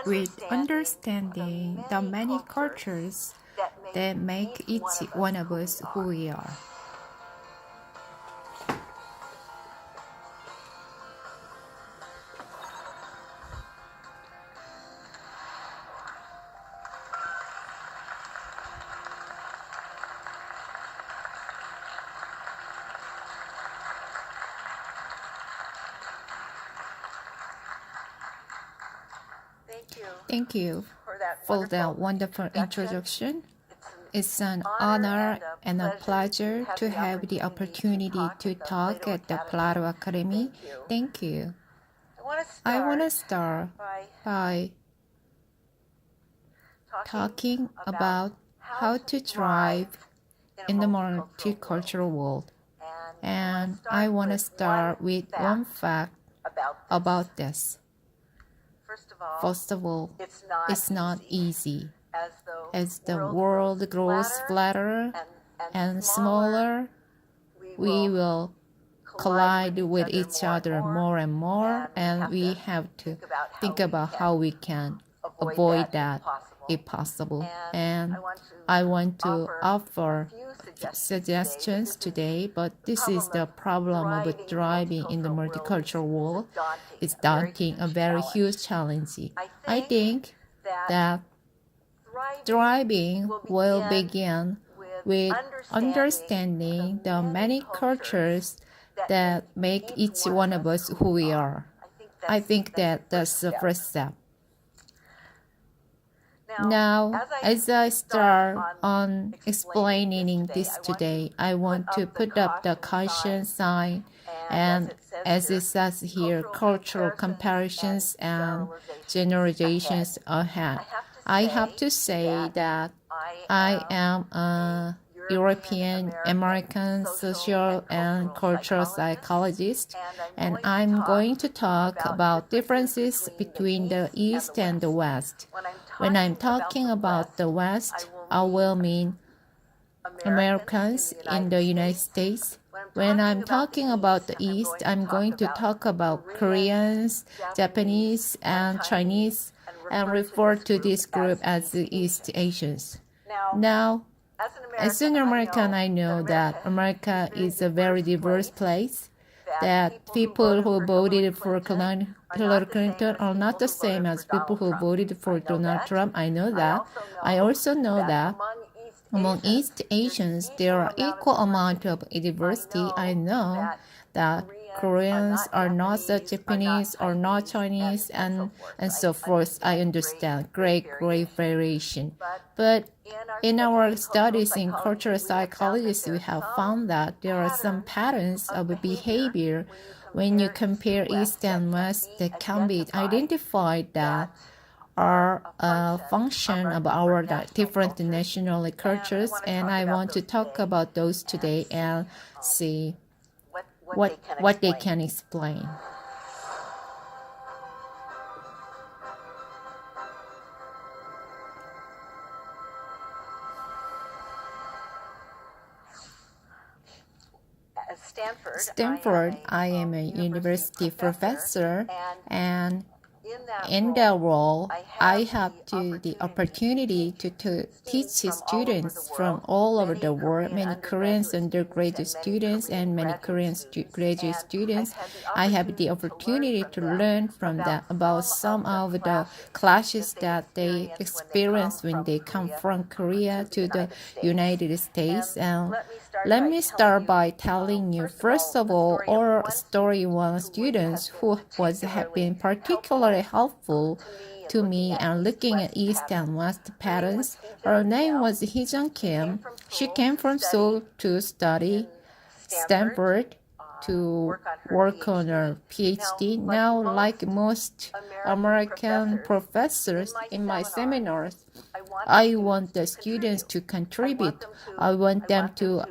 with understanding the many cultures that make each one of us who we are. Thank you for that wonderful introduction. It's an honor and a pleasure to have the opportunity to talk at the Plato Academy. Thank you. I want to start by talking about how to thrive in the multicultural world. And I want to start with one fact about this. First of all, it's not easy. As the world grows flatter and smaller, we will collide with each other more and more, and we have to think about how we can avoid that if possible. And I want to offer suggestions today, but this is the problem of thriving in the multicultural world. It's daunting, a very huge challenge. I think that thriving will begin with understanding the many cultures that make each one of us who we are. I think that that's the first step. Now, as I start on explaining this today, I want to put up the caution sign, and as it says here, cultural comparisons and generalizations ahead. I have to say that I am a European American social and cultural psychologist, and I'm going to talk about differences between the East and the West. When I'm talking about the West, I will mean Americans in the United States. When I'm talking about the East, I'm going to talk about Koreans, Japanese, and Chinese, and refer to this group as the East Asians. Now, as an American, I know that America is a very diverse place, that people who voted for Hillary Clinton are not the same as people who voted for Donald Trump. I know that. I also know that among East Asians, there are equal amount of diversity. I know that Koreans are not the Japanese or not Chinese and so forth. I understand. Great variation. But in our studies in cultural psychology, we have found that there are some patterns of behavior when you compare East and West that can be identified that are a function of our different national cultures, and I want to talk about those today and see what they can explain. Stanford, I am a university professor, and in that role, I have the opportunity to teach students from all over the world, many Korean undergraduate students and many Korean graduate students. I have the opportunity to learn from them about some of the clashes that they experience when they come from Korea to the United States. And let me start by telling you, first of all, our Story 1 students who have been particularly helpful to me and looking at East and West patterns. Her name was Hee-jung Kim. She came from Seoul to study Stanford to work on her PhD. Now, like most American professors in my seminars, I want the students to contribute. I want them to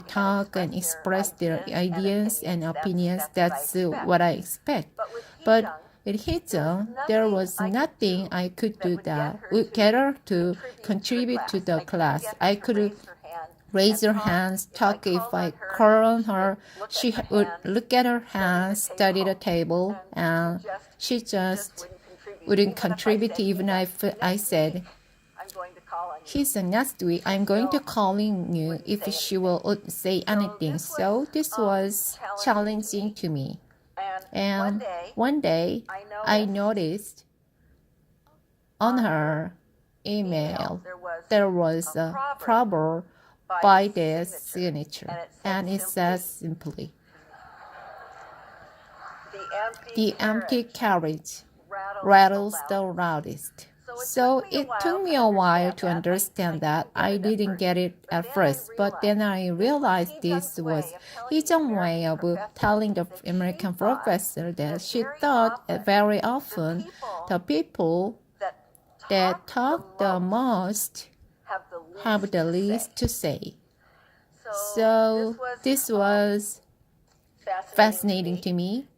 talk and express their ideas and opinions. That's what I expect. But at Hee-jung, there was nothing I could do that would get her to contribute to the class. I could raise her hands, talk. If I call on her, she would look at her hands, study the table, and she just wouldn't contribute even if I said, he's a nasty. I'm going to calling you if she will say anything. So this was challenging to me. And one day I noticed on her email there was a problem by the signature, and it says simply, the empty carriage rattles the loudest. So it took me a while to understand that. I didn't get it at first, but then I realized this was Hee-jung's way of telling the American professor that she thought very often the people that talk the most have the least to say. So this was fascinating to me,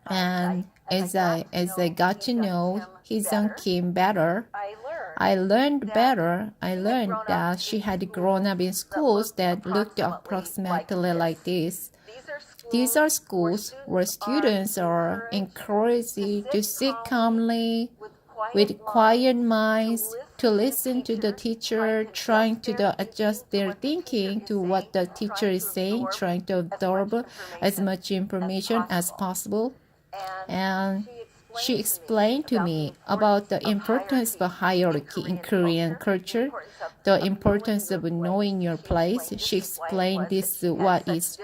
and as I got to know Hee-jung Kim better, I learned that she had grown up in schools that looked approximately like this. These are schools where students are encouraged to sit calmly, with quiet minds, to listen to the teacher, trying to adjust their thinking to what the teacher is saying, trying to absorb as much information as possible. And she explained to me about the importance of hierarchy in Korean culture, the importance of knowing your place. She explained this what is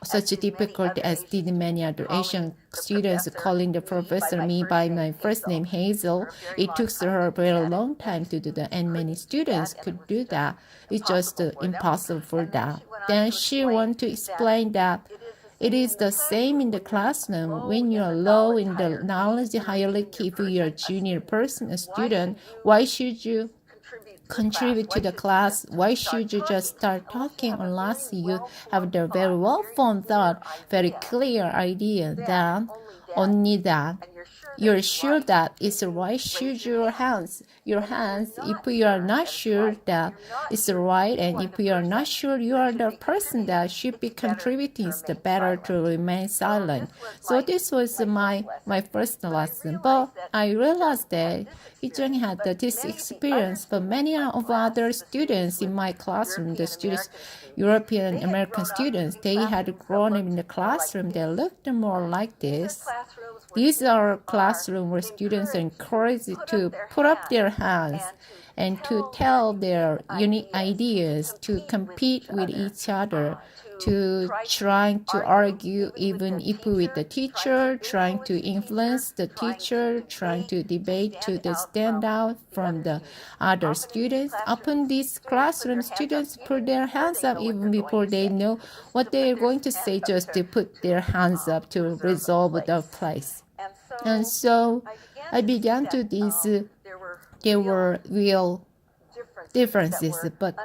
such difficult as did many other Asian students calling the professor me by my first name Hazel. It took her a very long time to do that, and many students could do that. It's just impossible for that. Then she wanted to explain that it is the same in the classroom. When you're low in the knowledge hierarchy, if you're a junior person, a student, why should you contribute to the class? Why should you just start talking unless you have the very well-formed thought, very clear idea that only that you're sure that it's right? Shoot your hands. If you are not sure that it's right, and if you are not sure you are the person that should be contributing, it's better to remain silent. So this was my first lesson. But I realized that Hee-jung had this experience, but many of other students in my classroom, the students, European American students, they had grown up in the classroom that looked more like this. These are classrooms where students are encouraged to put up their hands and to tell their unique ideas, to compete with each other, to trying to argue even if with the teacher, trying to influence the teacher, trying to debate to stand out from the other students. Often these classroom students put their hands up even before they know what they are going to say, just to put their hands up to resolve the place. And so I began to there were real differences, but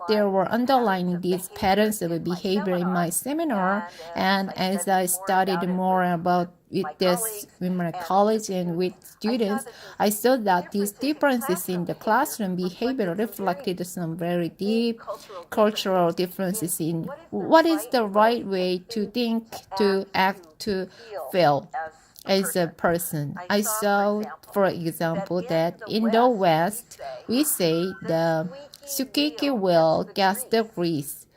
there were underlying these patterns of behavior in my seminar. And as I studied more about this in my college and with students, I saw that these differences in the classroom behavior reflected some very deep cultural differences in what is the right way to think, to act, to feel as a person. I saw, for example, that in the West, we say the squeaky wheel gets the grease.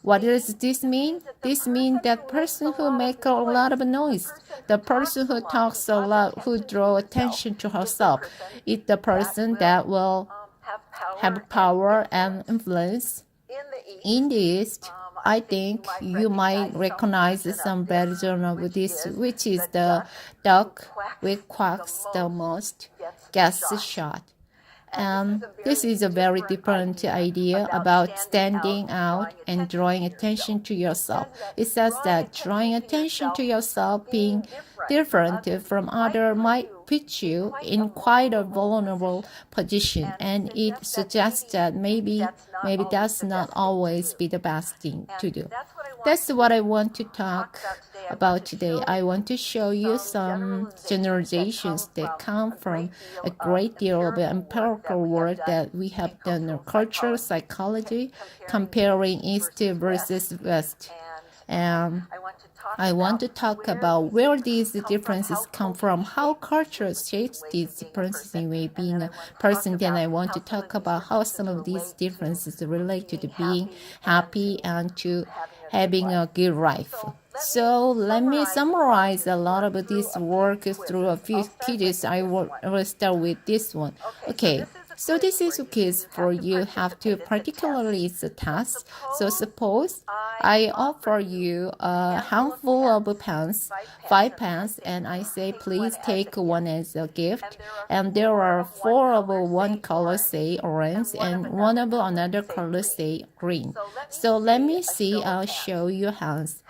What does this mean? This means that person who makes a lot of noise, the person who talks a lot, who draws attention to herself, is the person that will have power and influence. In the East, I think you might recognize some version of this, which is the duck which quacks the most gets shot. This is a very different idea about standing out and drawing attention to yourself. It says that drawing attention to yourself, being different from others, might put you in quite a vulnerable position, and it suggests that maybe that's not always be the best thing to do. That's what I want to talk about today. I want to show you some generalizations that come from a great deal of empirical work that we have done in cultural psychology, comparing East versus West. And I want to talk about where these differences come from, how culture shapes these differences in way being a person. Then I want to talk about how some of these differences relate to being happy and to having a good life. So let me summarize a lot of this work through a few kiddos. I will start with this one. Okay. So this is a quiz for you have to, particularly it's a test. So suppose I offer you a handful of pens, 5 pens, and I say please take one as a gift. And there are 4 of one color say orange and 1 of another color say green. So let me see, I'll show you hands.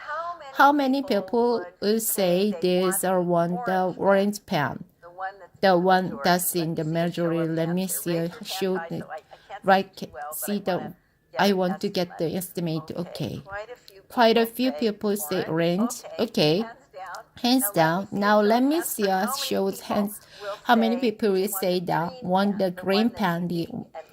How many people would say these are one the orange pen? The one that's in the majority. Let me see. Show the right. See the. I want to get the estimate. Okay. Quite a few people say orange. Okay. Hands down. Now let me see. Shows hands. How many people will say that one the green pen?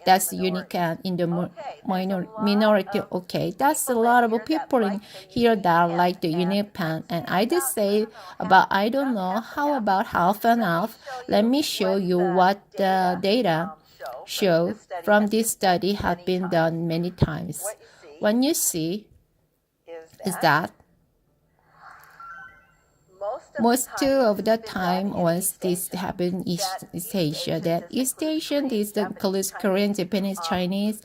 That's unique and in the minority. Okay, that's a lot of people in here that like the unique pen. And I did say about, I don't know, how about half and half? Let me show you what the data show from this study have been done many times. What you see is that most of the time, once this happens in East Asia, that East Asian is the Korean, Japanese, Chinese,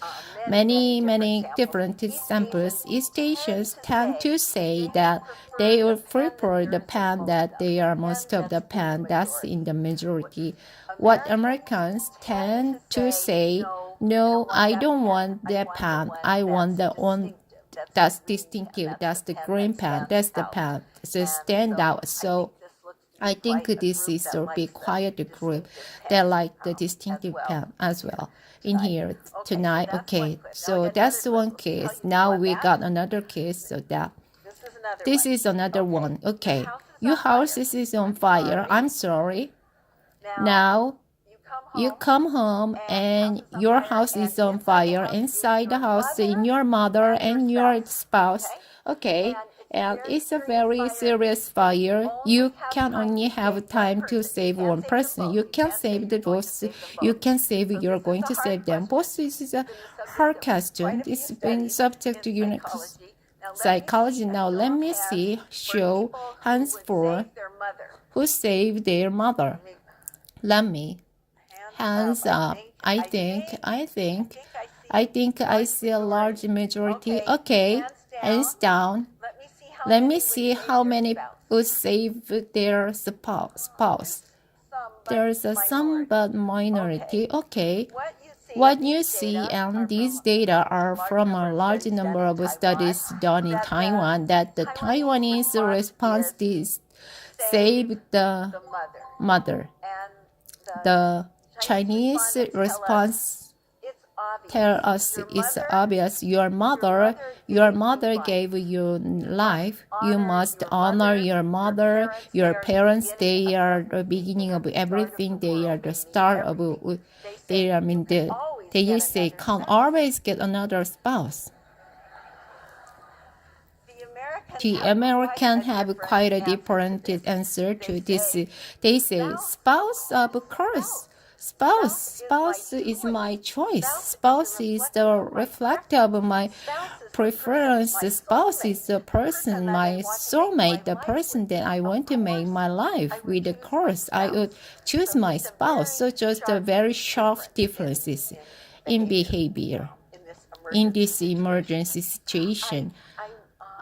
many different samples. East Asians tend to say that they would prefer the pen that they are most of the pen that's in the majority. What Americans tend to say, no, I don't want that pen. I want the one that's distinctive. That's the green pen. That's the pen. So stand out. So I think this is a big quiet group that like the distinctive pen as well in here tonight. Okay, so that's one case. Now we got another case. So that this is another one. Okay, your house is on fire. I'm sorry. Now you come home and your house is on fire. Inside the house, in your mother and your spouse. Okay, and it's a very serious fire. You can only have time to save one person. You can save the both. You can save. You're going to save them. Both is a hard question. It's been subject to psychology. Now let me see. Show hands for who saved their mother. Let me. Hands up. I think I see a large majority. Okay, hands down. Let me see how many would save their spouse. There's some but minority. Okay. What you see and these data are from a large number of studies done in Taiwan that the Taiwanese response is save the mother. The Chinese response tell us it's obvious. Your mother gave you life. You must honor your mother. Your parents, they are the beginning of everything. They are the start of. They say can't always get another spouse. The Americans have quite a different answer to this. They say spouse, of course. Spouse is my choice. Spouse is the reflect of my preference. Spouse is the person, my soulmate, the person that I want to make my life with. The course, I would choose my spouse. So just a very sharp differences in behavior in this emergency situation.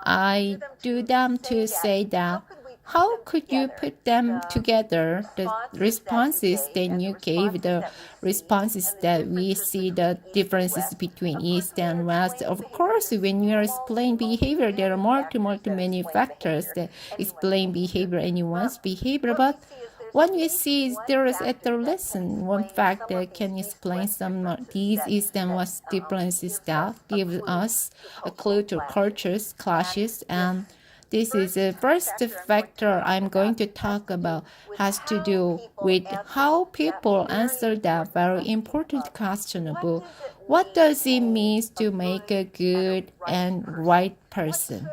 I do them to say that how could you put them together, the responses then you gave, the responses that we see the differences between East and West. Of course, when you explain behavior, there are many factors that explain behavior, anyone's behavior, but what we see is there is at the lesson one fact that can explain some of these East and West differences that gives us a clue to cultures, clashes, and this is the first factor I'm going to talk about has to do with how people answer that very important question about what does it mean to make a good and right person.